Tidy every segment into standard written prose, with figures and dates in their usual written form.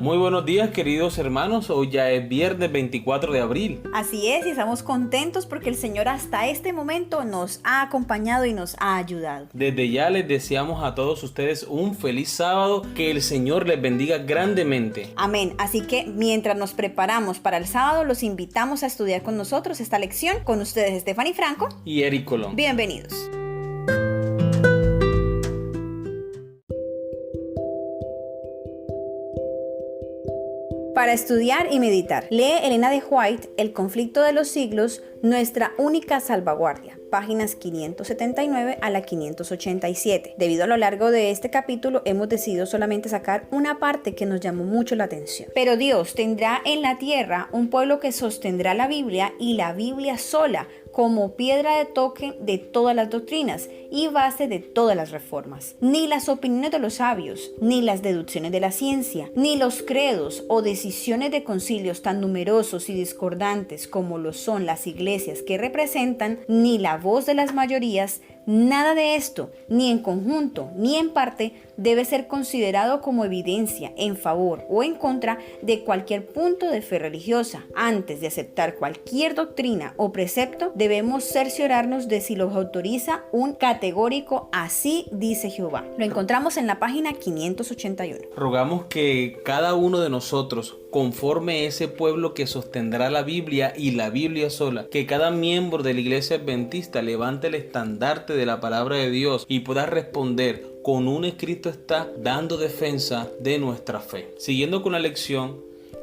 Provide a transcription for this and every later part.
Muy buenos días, queridos hermanos. Hoy ya es viernes 24 de abril. Así es, y estamos contentos porque el Señor hasta este momento nos ha acompañado y nos ha ayudado. Desde ya les deseamos a todos ustedes un feliz sábado, que el Señor les bendiga grandemente. Amén. Así que mientras nos preparamos para el sábado, los invitamos a estudiar con nosotros esta lección. Con ustedes, Stephanie Franco y Eric Colón. Bienvenidos. Para estudiar y meditar, lee Elena de White, El conflicto de los siglos, nuestra única salvaguardia, páginas 579 a la 587. Debido a lo largo de este capítulo, hemos decidido solamente sacar una parte que nos llamó mucho la atención. Pero Dios tendrá en la tierra un pueblo que sostendrá la Biblia y la Biblia sola, como piedra de toque de todas las doctrinas y base de todas las reformas. Ni las opiniones de los sabios, ni las deducciones de la ciencia, ni los credos o decisiones de concilios tan numerosos y discordantes como lo son las iglesias que representan, ni la voz de las mayorías, nada de esto, ni en conjunto, ni en parte, debe ser considerado como evidencia en favor o en contra de cualquier punto de fe religiosa. Antes de aceptar cualquier doctrina o precepto, debemos cerciorarnos de si los autoriza un categórico "así dice Jehová". Lo encontramos en la página 581. Rogamos que cada uno de nosotros conforme ese pueblo que sostendrá la Biblia y la Biblia sola, que cada miembro de la iglesia adventista levante el estandarte de la palabra de Dios y pueda responder con un escrito está, dando defensa de nuestra fe. Siguiendo con la lección,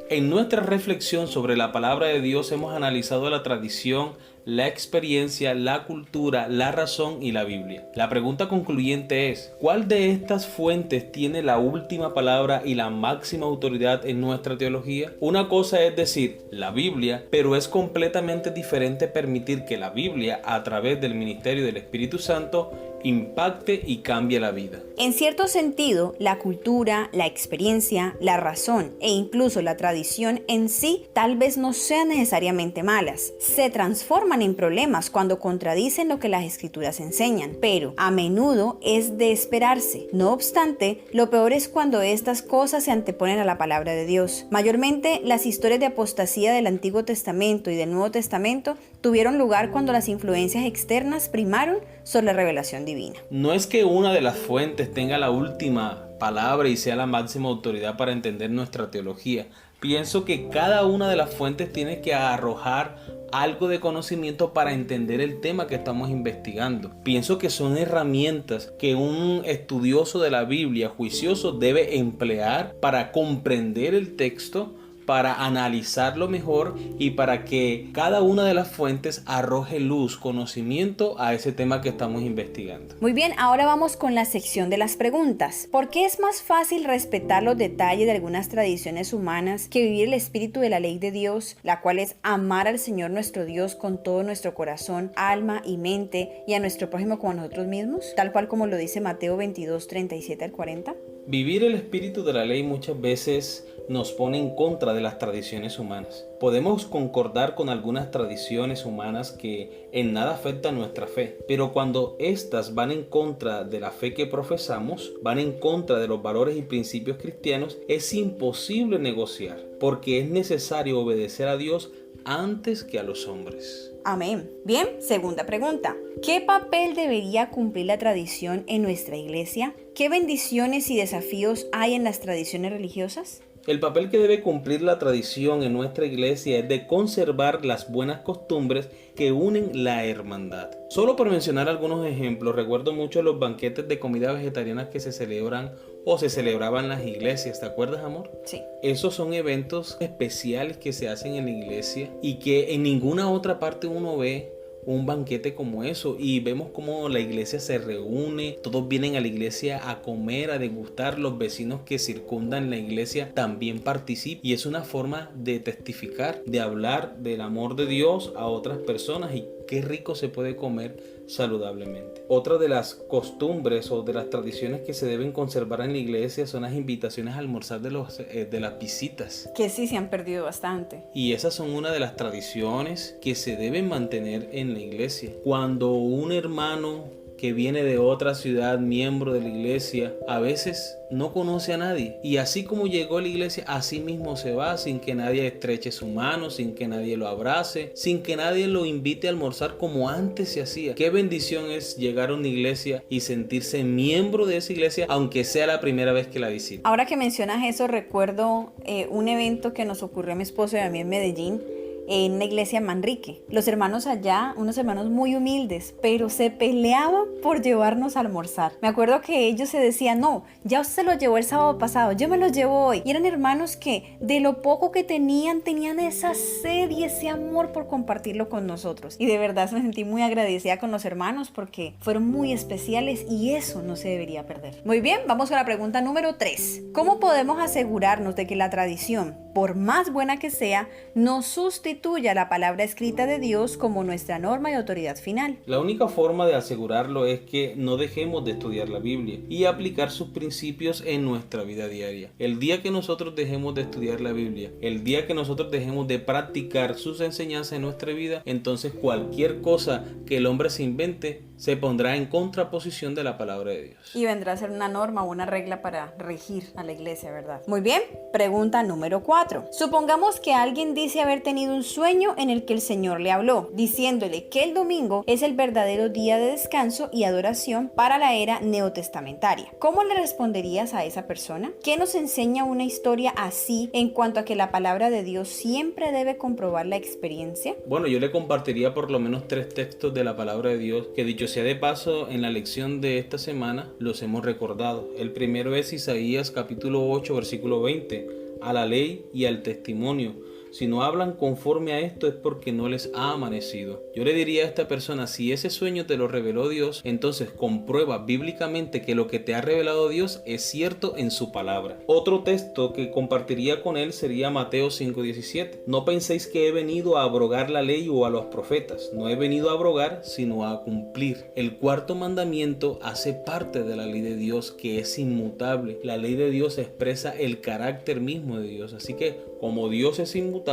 en nuestra reflexión sobre la palabra de Dios hemos analizado la tradición, la experiencia, la cultura, la razón y la Biblia. La pregunta concluyente es: ¿cuál de estas fuentes tiene la última palabra y la máxima autoridad en nuestra teología? Una cosa es decir la Biblia, pero es completamente diferente permitir que la Biblia, a través del ministerio del Espíritu Santo, impacte y cambie la vida. En cierto sentido, la cultura, la experiencia, la razón e incluso la tradición en sí tal vez no sean necesariamente malas. Se transforman en problemas cuando contradicen lo que las escrituras enseñan, pero a menudo es de esperarse. No obstante, lo peor es cuando estas cosas se anteponen a la palabra de Dios. Mayormente, las historias de apostasía del Antiguo Testamento y del Nuevo Testamento tuvieron lugar cuando las influencias externas primaron sobre la revelación divina. No es que una de las fuentes tenga la última palabra y sea la máxima autoridad para entender nuestra teología. Pienso que cada una de las fuentes tiene que arrojar algo de conocimiento para entender el tema que estamos investigando. Pienso que son herramientas que un estudioso de la Biblia, juicioso, debe emplear para comprender el texto, para analizarlo mejor y para que cada una de las fuentes arroje luz, conocimiento a ese tema que estamos investigando. Muy bien, ahora vamos con la sección de las preguntas. ¿Por qué es más fácil respetar los detalles de algunas tradiciones humanas que vivir el espíritu de la ley de Dios, la cual es amar al Señor nuestro Dios con todo nuestro corazón, alma y mente, y a nuestro prójimo como a nosotros mismos? Tal cual como lo dice Mateo 22, 37 al 40. Vivir el espíritu de la ley muchas veces nos pone en contra de las tradiciones humanas. Podemos concordar con algunas tradiciones humanas que en nada afectan nuestra fe, pero cuando éstas van en contra de la fe que profesamos, van en contra de los valores y principios cristianos, es imposible negociar, porque es necesario obedecer a Dios antes que a los hombres. Amén. Bien, segunda pregunta. ¿Qué papel debería cumplir la tradición en nuestra iglesia? ¿Qué bendiciones y desafíos hay en las tradiciones religiosas? El papel que debe cumplir la tradición en nuestra iglesia es de conservar las buenas costumbres que unen la hermandad. Solo por mencionar algunos ejemplos, recuerdo mucho los banquetes de comida vegetariana que se celebran o se celebraban en las iglesias. ¿Te acuerdas, amor? Sí. Esos son eventos especiales que se hacen en la iglesia y que en ninguna otra parte uno ve un banquete como eso, y vemos cómo la iglesia se reúne, todos vienen a la iglesia a comer, a degustar, los vecinos que circundan la iglesia también participan, y es una forma de testificar, de hablar del amor de Dios a otras personas, y qué rico se puede comer saludablemente. Otra de las costumbres o de las tradiciones que se deben conservar en la iglesia son las invitaciones a almorzar de las visitas. Que sí se han perdido bastante. Y esas son una de las tradiciones que se deben mantener en la iglesia. Cuando un hermano que viene de otra ciudad, miembro de la iglesia, a veces no conoce a nadie. Y así como llegó a la iglesia, así mismo se va, sin que nadie estreche su mano, sin que nadie lo abrace, sin que nadie lo invite a almorzar como antes se hacía. Qué bendición es llegar a una iglesia y sentirse miembro de esa iglesia, aunque sea la primera vez que la visite. Ahora que mencionas eso, recuerdo un evento que nos ocurrió a mi esposo y a mí en Medellín, en una iglesia en Manrique. Los hermanos allá, unos hermanos muy humildes, pero se peleaban por llevarnos a almorzar. Me acuerdo que ellos se decían, no, ya usted lo llevó el sábado pasado, yo me lo llevo hoy. Y eran hermanos que de lo poco que tenían esa sed y ese amor por compartirlo con nosotros. Y de verdad me sentí muy agradecida con los hermanos porque fueron muy especiales y eso no se debería perder. Muy bien, vamos a la pregunta número 3. ¿Cómo podemos asegurarnos de que la tradición, por más buena que sea, no sustituya la palabra escrita de Dios como nuestra norma y autoridad final? La única forma de asegurarlo es que no dejemos de estudiar la Biblia y aplicar sus principios en nuestra vida diaria. El día que nosotros dejemos de estudiar la Biblia, el día que nosotros dejemos de practicar sus enseñanzas en nuestra vida, entonces cualquier cosa que el hombre se invente se pondrá en contraposición de la palabra de Dios. Y vendrá a ser una norma o una regla para regir a la iglesia, ¿verdad? Muy bien, pregunta número 4. Supongamos que alguien dice haber tenido un sueño en el que el Señor le habló, diciéndole que el domingo es el verdadero día de descanso y adoración para la era neotestamentaria. ¿Cómo le responderías a esa persona? ¿Qué nos enseña una historia así en cuanto a que la palabra de Dios siempre debe comprobar la experiencia? Bueno, yo le compartiría por lo menos 3 textos de la palabra de Dios que, dicho sea de paso, en la lección de esta semana los hemos recordado. El primero es Isaías capítulo 8 versículo 20. A la ley y al testimonio. Si no hablan conforme a esto es porque no les ha amanecido. Yo le diría a esta persona, si ese sueño te lo reveló Dios, entonces comprueba bíblicamente que lo que te ha revelado Dios es cierto en su palabra. Otro texto que compartiría con él sería Mateo 5:17. No penséis que he venido a abrogar la ley o a los profetas. No he venido a abrogar, sino a cumplir. El cuarto mandamiento hace parte de la ley de Dios, que es inmutable. La ley de Dios expresa el carácter mismo de Dios. Así que, como Dios es inmutable,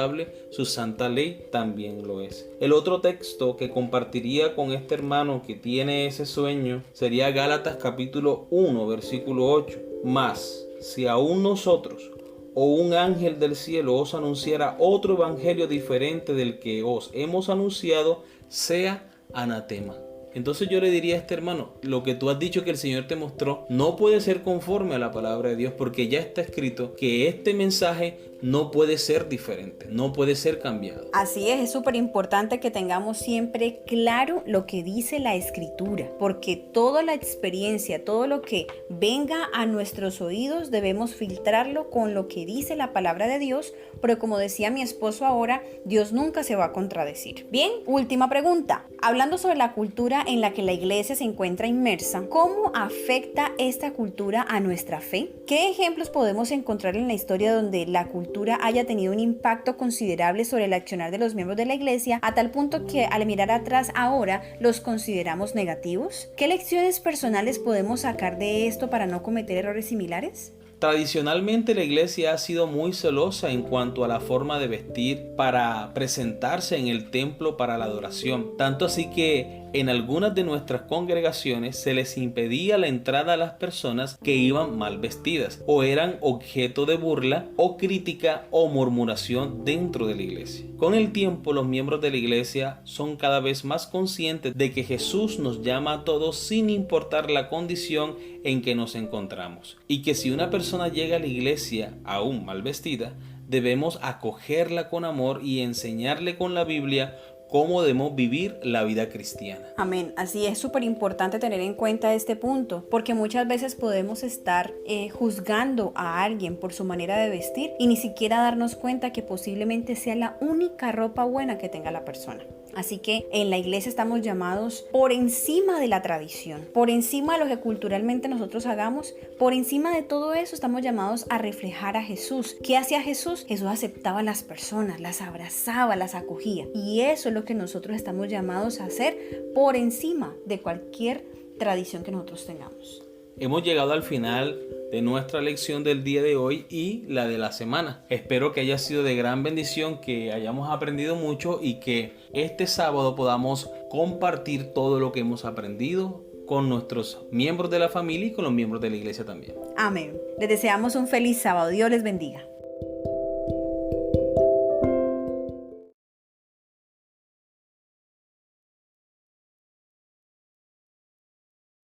su santa ley también lo es. El otro texto que compartiría con este hermano que tiene ese sueño sería Gálatas capítulo 1 versículo 8. Mas, si aún nosotros o un ángel del cielo os anunciara otro evangelio diferente del que os hemos anunciado, sea anatema. Entonces yo le diría a este hermano, lo que tú has dicho que el Señor te mostró no puede ser conforme a la palabra de Dios, porque ya está escrito que este mensaje no puede ser diferente, no puede ser cambiado. Así es súper importante que tengamos siempre claro lo que dice la Escritura, porque toda la experiencia, todo lo que venga a nuestros oídos debemos filtrarlo con lo que dice la palabra de Dios, pero como decía mi esposo ahora, Dios nunca se va a contradecir. Bien, última pregunta. Hablando sobre la cultura en la que la iglesia se encuentra inmersa, ¿cómo afecta esta cultura a nuestra fe? ¿Qué ejemplos podemos encontrar en la historia donde la cultura haya tenido un impacto considerable sobre el accionar de los miembros de la iglesia a tal punto que al mirar atrás ahora los consideramos negativos? ¿Qué lecciones personales podemos sacar de esto para no cometer errores similares? Tradicionalmente la iglesia ha sido muy celosa en cuanto a la forma de vestir para presentarse en el templo para la adoración. Tanto así que en algunas de nuestras congregaciones se les impedía la entrada a las personas que iban mal vestidas o eran objeto de burla o crítica o murmuración dentro de la iglesia. Con el tiempo los miembros de la iglesia son cada vez más conscientes de que Jesús nos llama a todos sin importar la condición en que nos encontramos y que si una persona llega a la iglesia aún mal vestida, debemos acogerla con amor y enseñarle con la Biblia cómo debemos vivir la vida cristiana. Amén. Así es súper importante tener en cuenta este punto, porque muchas veces podemos estar juzgando a alguien por su manera de vestir y ni siquiera darnos cuenta que posiblemente sea la única ropa buena que tenga la persona. Así que en la iglesia estamos llamados por encima de la tradición, por encima de lo que culturalmente nosotros hagamos, por encima de todo eso estamos llamados a reflejar a Jesús. ¿Qué hacía Jesús? Jesús aceptaba a las personas, las abrazaba, las acogía. Y eso es lo que nosotros estamos llamados a hacer por encima de cualquier tradición que nosotros tengamos. Hemos llegado al final de nuestra lección del día de hoy y la de la semana. Espero que haya sido de gran bendición, que hayamos aprendido mucho y que este sábado podamos compartir todo lo que hemos aprendido con nuestros miembros de la familia y con los miembros de la iglesia también. Amén. Les deseamos un feliz sábado. Dios les bendiga.